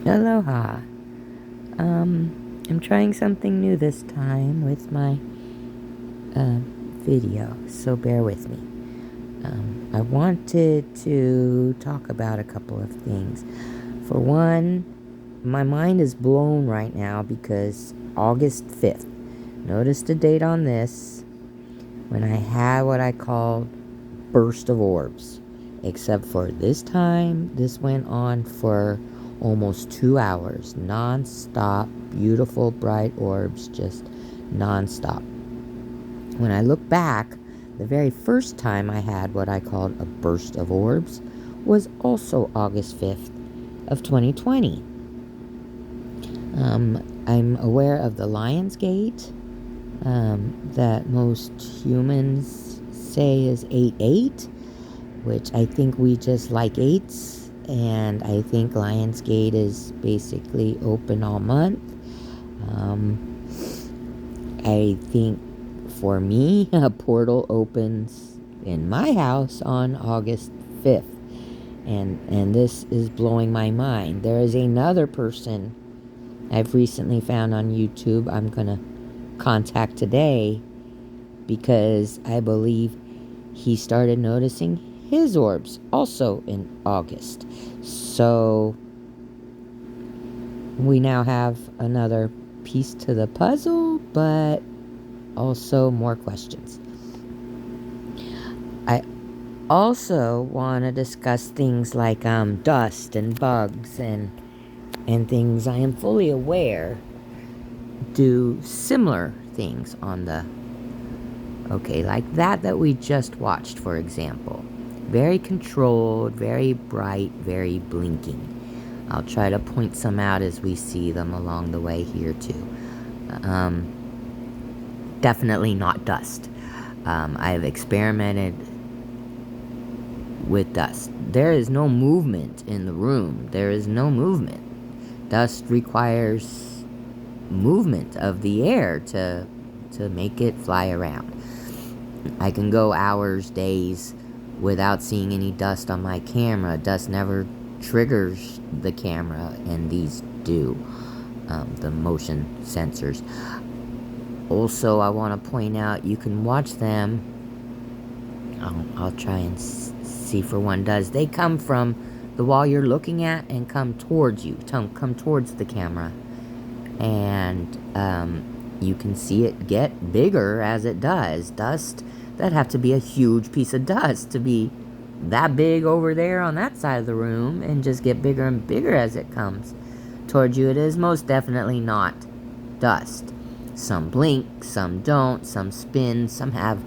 Aloha. I'm trying something new this time with my video, so bear with me. I wanted to talk about a couple of things. For one, my mind is blown right now because August 5th, notice the date on this, when I had what I called burst of orbs. Except for this time, this went on for almost 2 hours, non-stop, beautiful bright orbs, just non-stop. When I look back, the very first time I had what I called a burst of orbs was also August 5th of 2020. I'm aware of the Lion's Gate that most humans say is 8-8, which I think we just like 8s, and I think Lionsgate is basically open all month. I think for me, a portal opens in my house on August 5th, and this is blowing my mind. There is another person I've recently found on YouTube I'm gonna contact today because I believe he started noticing his orbs also in August. So we now have another piece to the puzzle, but also more questions. I also want to discuss things like dust and bugs and things I am fully aware do similar things on the like that we just watched, for example. Very controlled, very bright, very blinking. I'll try to point some out as we see them along the way here too. Definitely not dust. I've experimented with dust. There is no movement in the room. There is no movement. Dust requires movement of the air to make it fly around. I can go hours, days without seeing any dust on my camera. Dust never triggers the camera, and these do, the motion sensors. Also, I want to point out, you can watch them. I'll try and see for one does. They come from the wall you're looking at and come towards you, come towards the camera. And you can see it get bigger as it does. Dust, that'd have to be a huge piece of dust to be that big over there on that side of the room and just get bigger and bigger as it comes towards you. It is most definitely not dust. Some blink, some don't, some spin, some have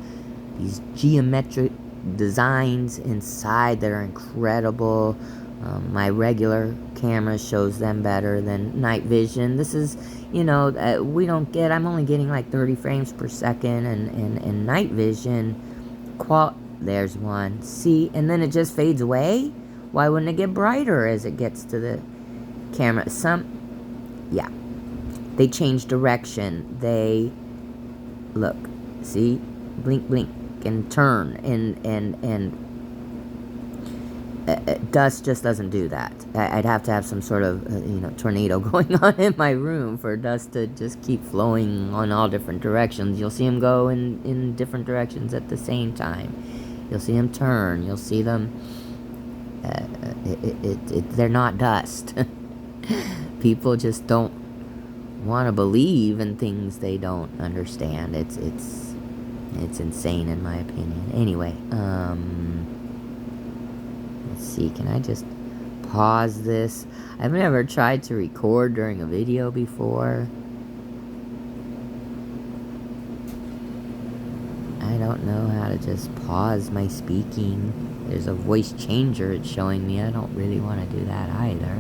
these geometric designs inside that are incredible. My regular camera shows them better than night vision. This is, we don't get, I'm only getting like 30 frames per second, and night vision, there's one. See, and then it just fades away. Why wouldn't it get brighter as it gets to the camera? They change direction. They, look, see, blink, blink, and turn, and dust just doesn't do that. I'd have to have some sort of, tornado going on in my room for dust to just keep flowing on all different directions. You'll see them go in different directions at the same time. You'll see them turn. You'll see them, they're not dust. People just don't want to believe in things they don't understand. It's insane in my opinion. Anyway, let's see, can I just pause this? I've never tried to record during a video before. I don't know how to just pause my speaking. There's a voice changer it's showing me. I don't really want to do that either.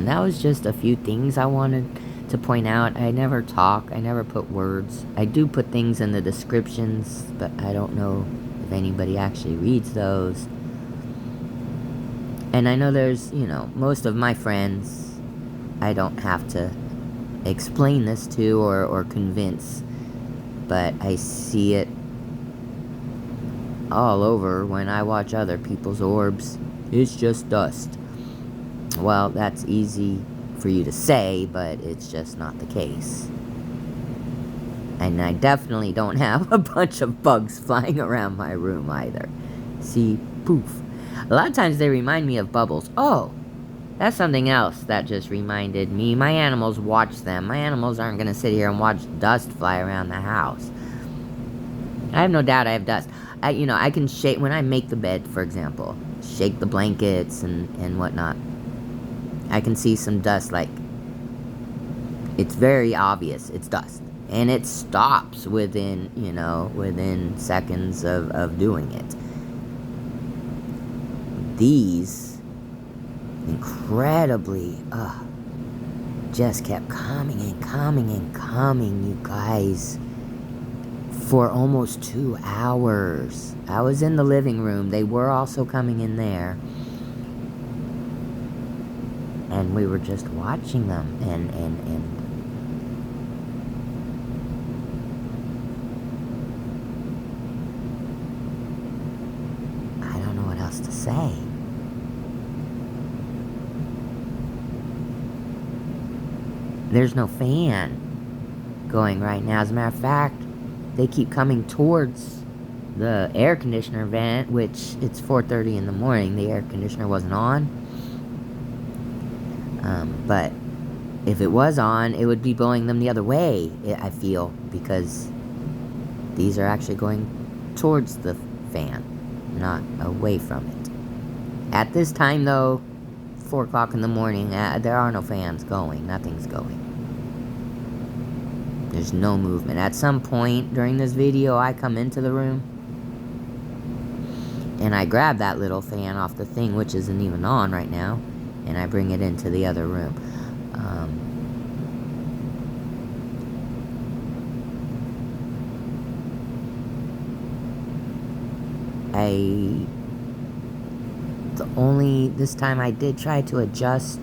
That was just a few things I wanted to point out. I never talk. I never put words. I do put things in the descriptions, but I don't know if anybody actually reads those. And I know there's, most of my friends I don't have to explain this to or convince, but I see it all over when I watch other people's orbs. It's just dust. Well, that's easy for you to say, but it's just not the case. And I definitely don't have a bunch of bugs flying around my room either. See, poof. A lot of times they remind me of bubbles. Oh, that's something else that just reminded me. My animals watch them. My animals aren't going to sit here and watch dust fly around the house. I have no doubt I have dust. I can shake, when I make the bed, for example, shake the blankets and whatnot. I can see some dust, like, it's very obvious, it's dust. And it stops within seconds of doing it. These, incredibly, just kept coming and coming and coming, you guys, for almost 2 hours. I was in the living room. They were also coming in there. And we were just watching them, and I don't know what else to say. There's no fan going right now. As a matter of fact, they keep coming towards the air conditioner vent, which it's 4:30 in the morning. The air conditioner wasn't on. But if it was on, it would be blowing them the other way, I feel, because these are actually going towards the fan, not away from it. At this time, though, 4 o'clock in the morning, there are no fans going. Nothing's going. There's no movement. At some point during this video, I come into the room and I grab that little fan off the thing, which isn't even on right now, and I bring it into the other room. This time I did try to adjust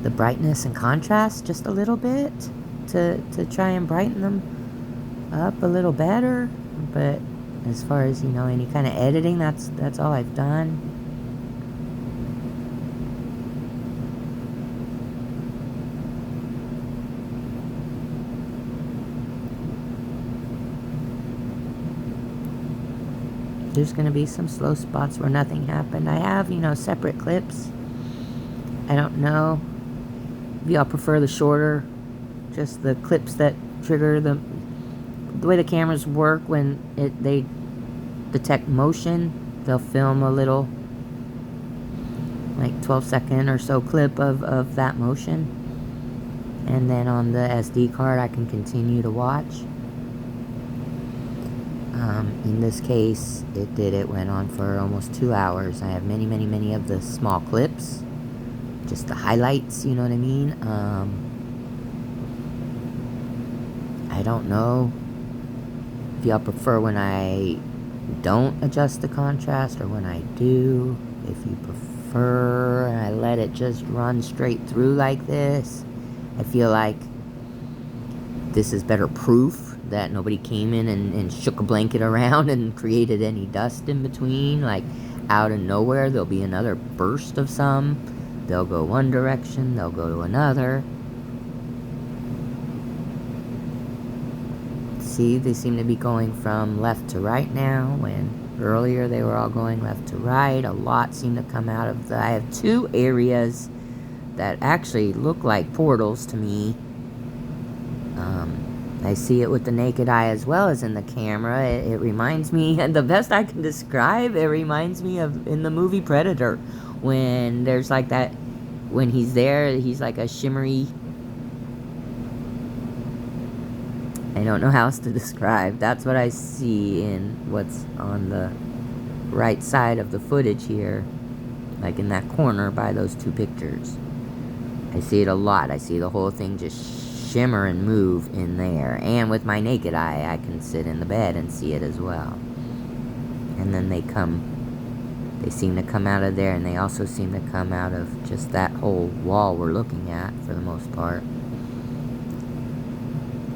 the brightness and contrast just a little bit to try and brighten them up a little better, but as far as any kind of editing, that's all I've done. There's going to be some slow spots where nothing happened. I have, separate clips. I don't know if y'all prefer the shorter, just the clips that trigger the way the cameras work when they detect motion. They'll film a little, like 12-second or so clip of that motion. And then on the SD card, I can continue to watch. In this case, it went on for almost 2 hours. I have many of the small clips, just the highlights, you know what I mean? I don't know if y'all prefer when I don't adjust the contrast or when I do. If you prefer I let it just run straight through like this, I feel like this is better proof that nobody came in and shook a blanket around and created any dust in between. Like, out of nowhere, there'll be another burst of some. They'll go one direction, they'll go to another. See, they seem to be going from left to right now, when earlier they were all going left to right. A lot seem to come out of I have 2 areas that actually look like portals to me. I see it with the naked eye as well as in the camera. It reminds me, and the best I can describe, it reminds me of in the movie Predator, when there's like that, when he's there, he's like a shimmery, I don't know how else to describe. That's what I see in what's on the right side of the footage here, like in that corner by those 2 pictures. I see it a lot. I see the whole thing just shimmer and move in there. And with my naked eye, I can sit in the bed and see it as well. And then they seem to come out of there, and they also seem to come out of just that whole wall we're looking at for the most part.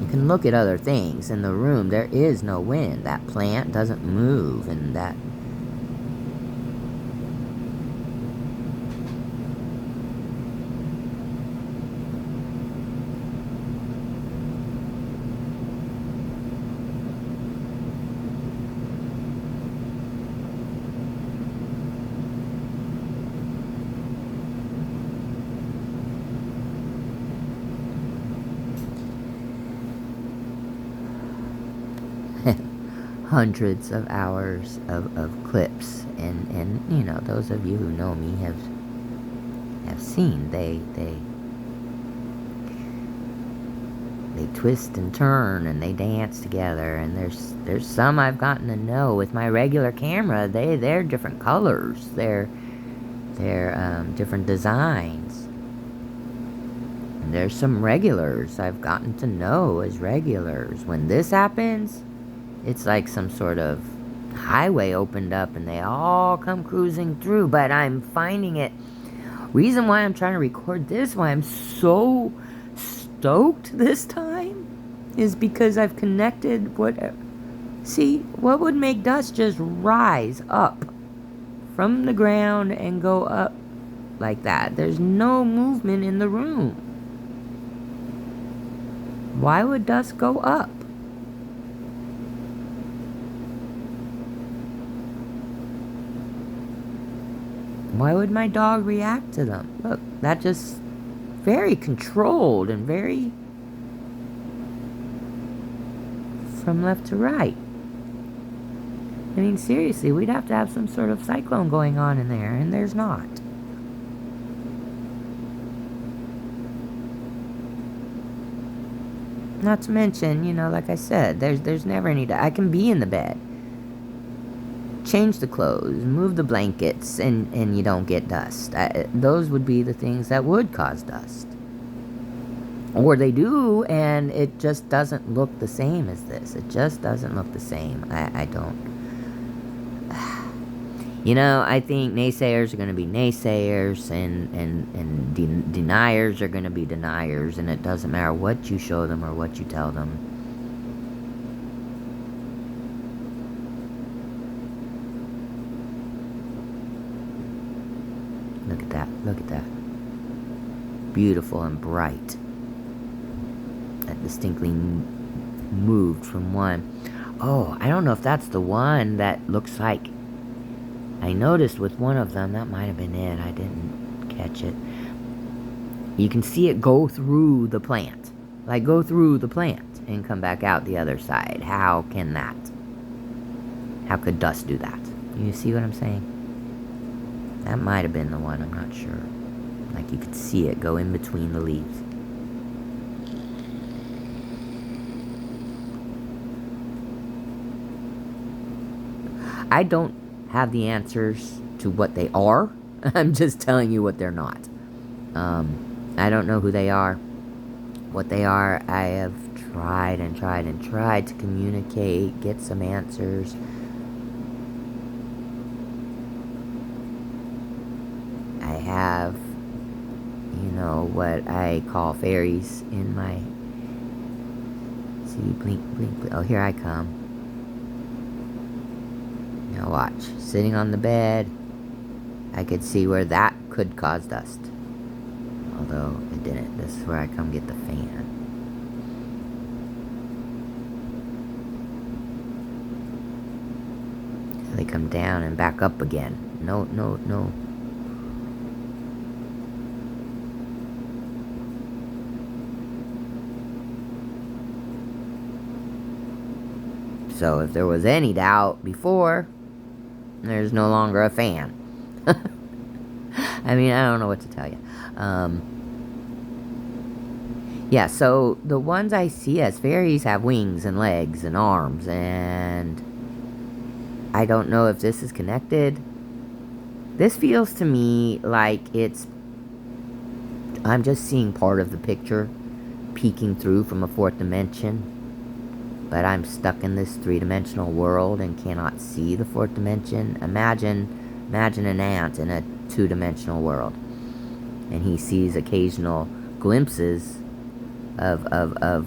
You can look at other things in the room. There is no wind. That plant doesn't move, and hundreds of hours of clips, and you know, those of you who know me have seen they twist and turn and they dance together, and there's some I've gotten to know with my regular camera. They're different colors, they're different designs. And there's some regulars I've gotten to know as regulars. When this happens, it's like some sort of highway opened up and they all come cruising through. But I'm finding it, reason why I'm trying to record this, why I'm so stoked this time, is because I've connected see, what would make dust just rise up from the ground and go up like that? There's no movement in the room. Why would dust go up? Why would my dog react to them? Look, that just very controlled and very from left to right. I mean, seriously, we'd have to have some sort of cyclone going on in there, and there's not. Not to mention, you know, like I said, there's never any... I can be in the bed, change the clothes, move the blankets, and you don't get dust. Those would be the things that would cause dust. Or they do, and it just doesn't look the same as this. It just doesn't look the same. I don't... You know, I think naysayers are going to be naysayers, and deniers are going to be deniers, and it doesn't matter what you show them or what you tell them. Look at that. Look at that. Beautiful and bright. That distinctly moved from one. Oh, I don't know if that's the one that looks like... I noticed with one of them, that might have been it. I didn't catch it. You can see it go through the plant. Like, go through the plant and come back out the other side. How can that? How could dust do that? You see what I'm saying? That might have been the one. I'm not sure. Like, you could see it go in between the leaves. I don't have the answers to what they are. I'm just telling you what they're not. I don't know who they are. What they are, I have tried and tried and tried to communicate, get some answers. I have, you know, what I call fairies in my... See, blink, blink, blink. Oh, here I come. Now watch. Sitting on the bed, I could see where that could cause dust. Although it didn't. This is where I come get the fan. They come down and back up again. No, no, no. So if there was any doubt before, there's no longer a fan. I mean, I don't know what to tell you. Yeah, so the ones I see as fairies have wings and legs and arms, and I don't know if this is connected. This feels to me like I'm just seeing part of the picture peeking through from a fourth dimension. But I'm stuck in this three-dimensional world and cannot see the fourth dimension. Imagine an ant in a two-dimensional world. And he sees occasional glimpses of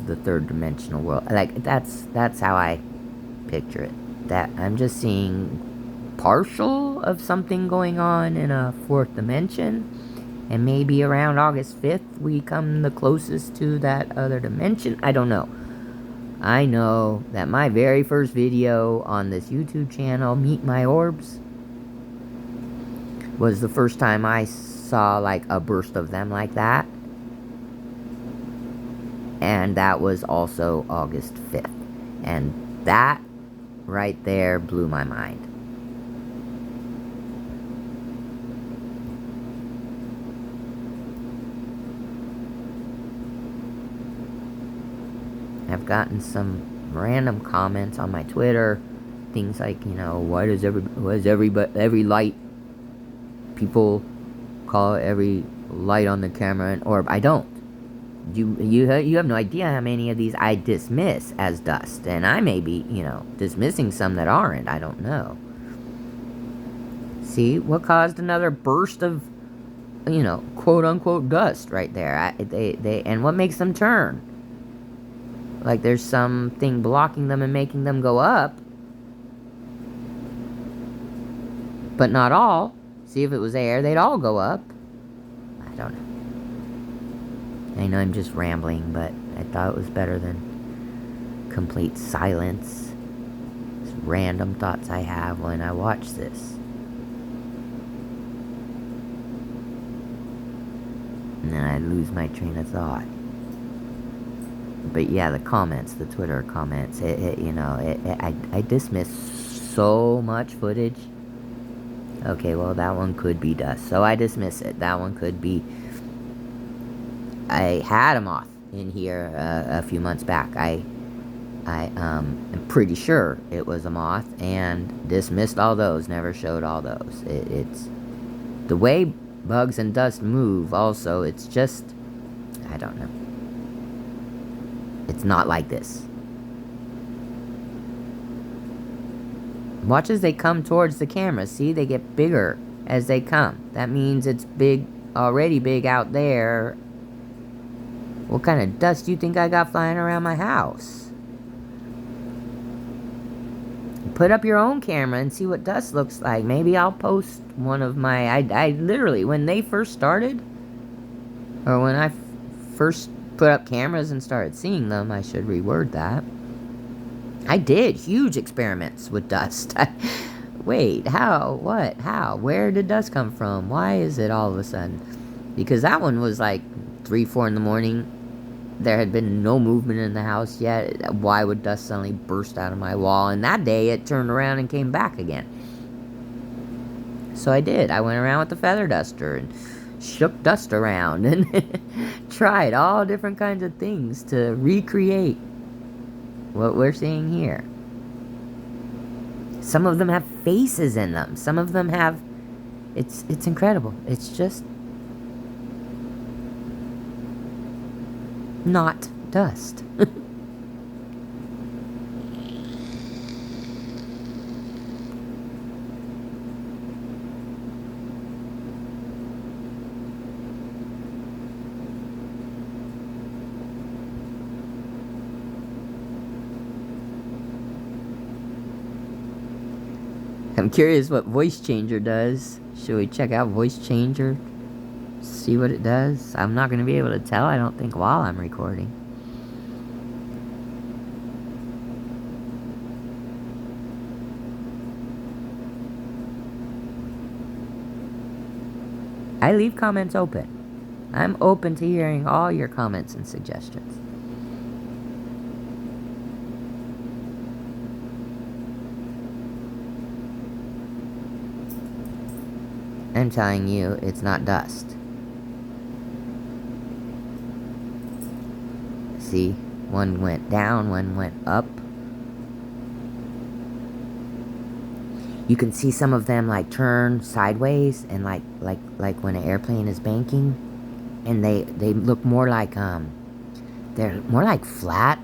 the third-dimensional world. Like, that's how I picture it. That I'm just seeing partial of something going on in a fourth dimension. And maybe around August 5th, we come the closest to that other dimension. I don't know. I know that my very first video on this YouTube channel, Meet My Orbs, was the first time I saw like a burst of them like that. And that was also August 5th. And that right there blew my mind. I've gotten some random comments on my Twitter, things like, you know, why does every light, people call every light on the camera an orb? I don't. You have no idea how many of these I dismiss as dust, and I may be, you know, dismissing some that aren't. I don't know. See what caused another burst of, you know, quote unquote dust right there. And what makes them turn? Like there's something blocking them and making them go up, but not all. See, if it was air, they'd all go up. I don't know. I know I'm just rambling, but I thought it was better than complete silence. It's random thoughts I have when I watch this. And then I lose my train of thought. But yeah, the comments, the Twitter comments, I dismiss so much footage. Okay, well, that one could be dust, so I dismiss it. That one could be... I had a moth in here a few months back. I am pretty sure it was a moth, and dismissed all those, never showed all those. It's... The way bugs and dust move, also, it's just... I don't know. It's not like this. Watch as they come towards the camera. See, they get bigger as they come. That means it's big, already big out there. What kind of dust do you think I got flying around my house? Put up your own camera and see what dust looks like. Maybe I'll post one of my... I literally, when they first started, or when I first put up cameras and started seeing them, I should reword that. I did huge experiments with dust. Wait, how? What? How? Where did dust come from? Why is it all of a sudden? Because that one was like 3, 4 in the morning. There had been no movement in the house yet. Why would dust suddenly burst out of my wall? And that day it turned around and came back again. So I did. I went around with the feather duster and shook dust around and tried all different kinds of things to recreate what we're seeing here. Some of them have faces in them. Some of them have... It's incredible. It's just... not dust. I'm curious what voice changer does. Should we check out voice changer? See what it does? I'm not going to be able to tell, I don't think, while I'm recording. I leave comments open. I'm open to hearing all your comments and suggestions. I'm telling you, it's not dust. See, one went down, one went up. You can see some of them like turn sideways, and like when an airplane is banking, and they look more like they're more like flat.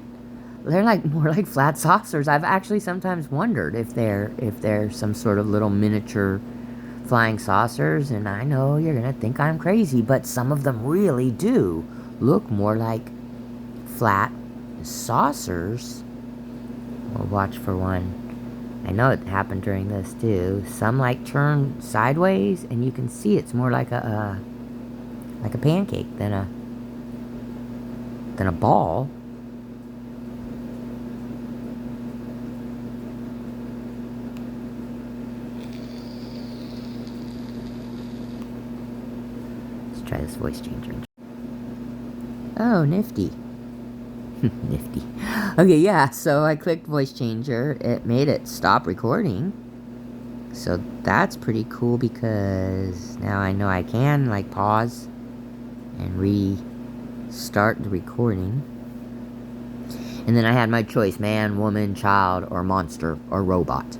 They're like more like flat saucers. I've actually sometimes wondered if they're some sort of little miniature flying saucers, and I know you're gonna think I'm crazy, but some of them really do look more like flat saucers. We'll watch for one. I know it happened during this too. Some like turn sideways, and you can see it's more like a pancake than a ball. Let's try this voice changer. Oh, nifty. Nifty. Okay, yeah, so I clicked voice changer. It made it stop recording. So that's pretty cool because now I know I can, like, pause and restart the recording. And then I had my choice, man, woman, child, or monster, or robot.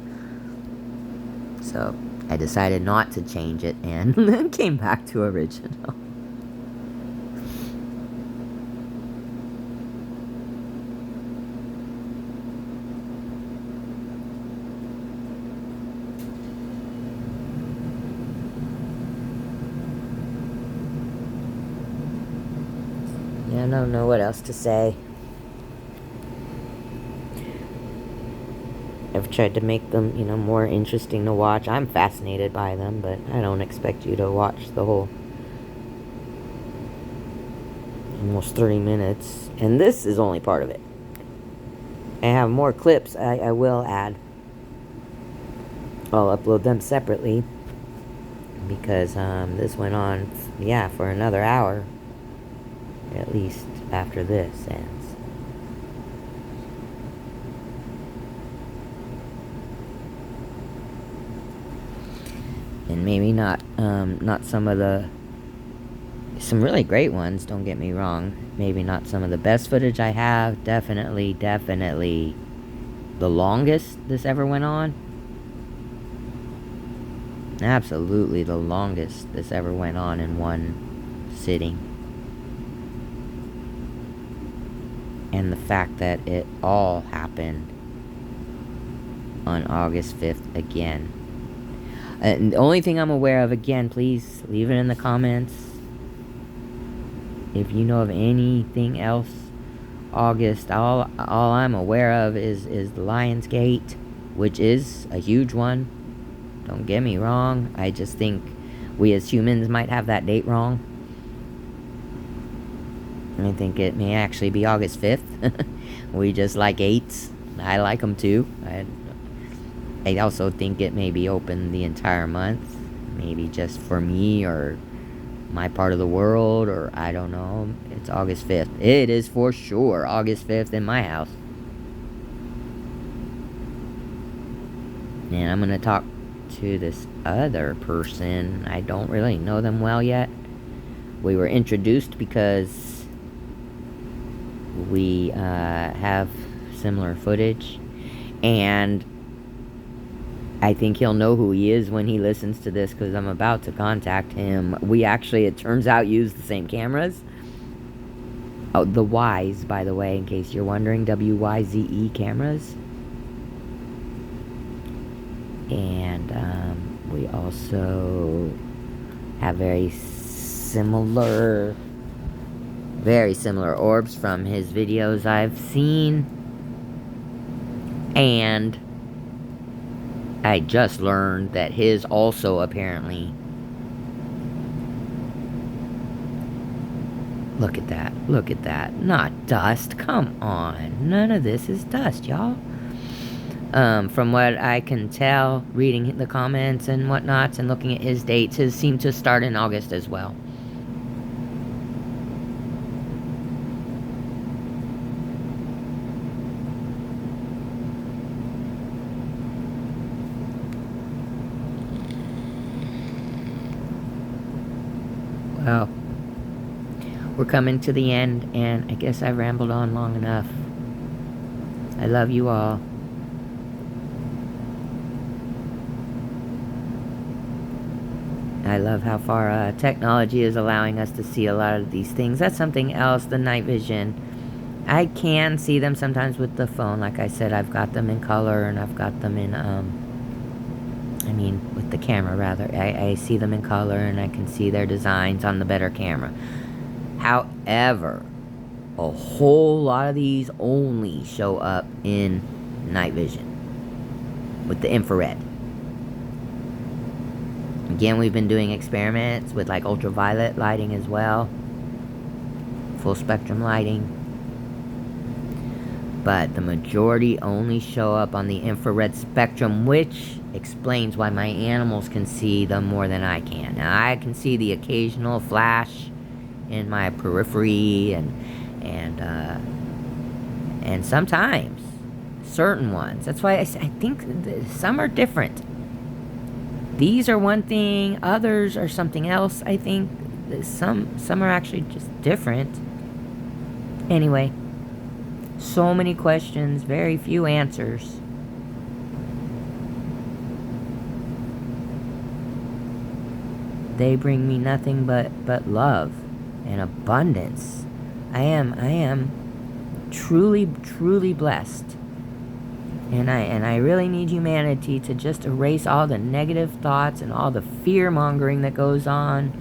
So I decided not to change it and then came back to original. Yeah, I don't know what else to say. I've tried to make them, more interesting to watch. I'm fascinated by them, but I don't expect you to watch the whole almost 30 minutes. And this is only part of it. I have more clips I will add. I'll upload them separately because this went on, for another hour, at least after this ends. And maybe not some really great ones, don't get me wrong. Maybe not some of the best footage I have. Definitely the longest this ever went on. Absolutely the longest this ever went on in one sitting. And the fact that it all happened on August 5th again. And the only thing I'm aware of, again, please leave it in the comments. If you know of anything else August, all I'm aware of is the Lion's Gate, which is a huge one. Don't get me wrong. I just think we as humans might have that date wrong. I think it may actually be August 5th. We just like 8s. I like them too. I also think it may be open the entire month. Maybe just for me or my part of the world, or I don't know. It's August 5th. It is for sure August 5th in my house. And I'm going to talk to this other person. I don't really know them well yet. We were introduced because we have similar footage, and I think he'll know who he is when he listens to this because I'm about to contact him. We actually, it turns out, use the same cameras. Oh, the Y's, by the way, in case you're wondering, WYZE cameras. And we also have very similar orbs from his videos I've seen. And I just learned that his also apparently... Look at that. Look at that. Not dust. Come on. None of this is dust, y'all. From what I can tell, reading the comments and whatnots and looking at his dates, his seem to start in August as well. Well, we're coming to the end, and I guess I've rambled on long enough. I love you all. I love how far technology is allowing us to see a lot of these things. That's something else, the night vision. I can see them sometimes with the phone. Like I said, I've got them in color, and I've got them in, with the camera, rather. I see them in color, and I can see their designs on the better camera. However, a whole lot of these only show up in night vision with the infrared. Again, we've been doing experiments with like ultraviolet lighting as well, full spectrum lighting, but the majority only show up on the infrared spectrum, which explains why my animals can see them more than I can. Now, I can see the occasional flash in my periphery and And sometimes, certain ones, that's why I think some are different. These are one thing, others are something else. I think some are actually just different. Anyway, so many questions, very few answers. They bring me nothing but love and abundance. I am truly blessed. And I really need humanity to just erase all the negative thoughts and all the fear-mongering that goes on.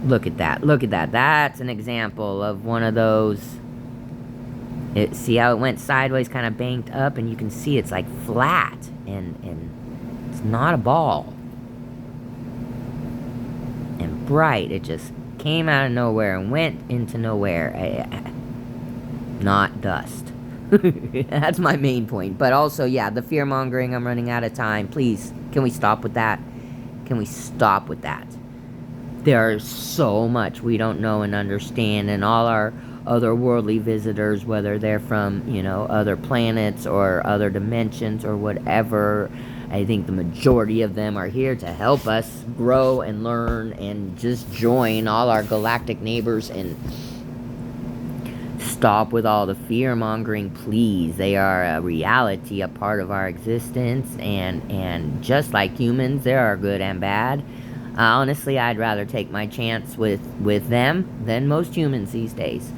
Look at that. Look at that. That's an example of one of those. See how it went sideways, kind of banked up, and you can see it's like flat, and it's not a ball. And bright. It just came out of nowhere and went into nowhere. Not dust. That's my main point. But also, yeah, the fear-mongering, I'm running out of time. Please, can we stop with that? Can we stop with that? There's so much we don't know and understand, and all our otherworldly visitors, whether they're from, other planets or other dimensions or whatever, I think the majority of them are here to help us grow and learn and just join all our galactic neighbors and stop with all the fear-mongering, please. They are a reality, a part of our existence, and just like humans, there are good and bad. Honestly, I'd rather take my chance with them than most humans these days.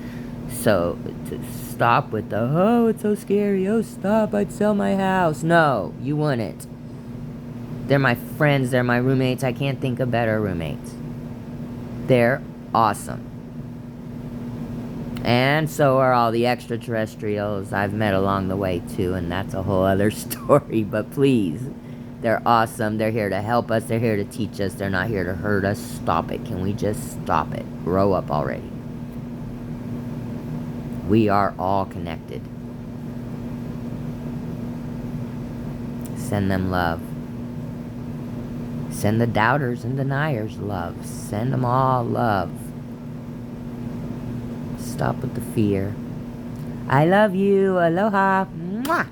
So, to stop with the, oh, it's so scary, oh, stop, I'd sell my house. No, you wouldn't. They're my friends, they're my roommates. I can't think of better roommates. They're awesome. And so are all the extraterrestrials I've met along the way, too, and that's a whole other story. But please, they're awesome. They're here to help us. They're here to teach us. They're not here to hurt us. Stop it. Can we just stop it? Grow up already. We are all connected. Send them love. Send the doubters and deniers love. Send them all love. Stop with the fear. I love you. Aloha. Mwah.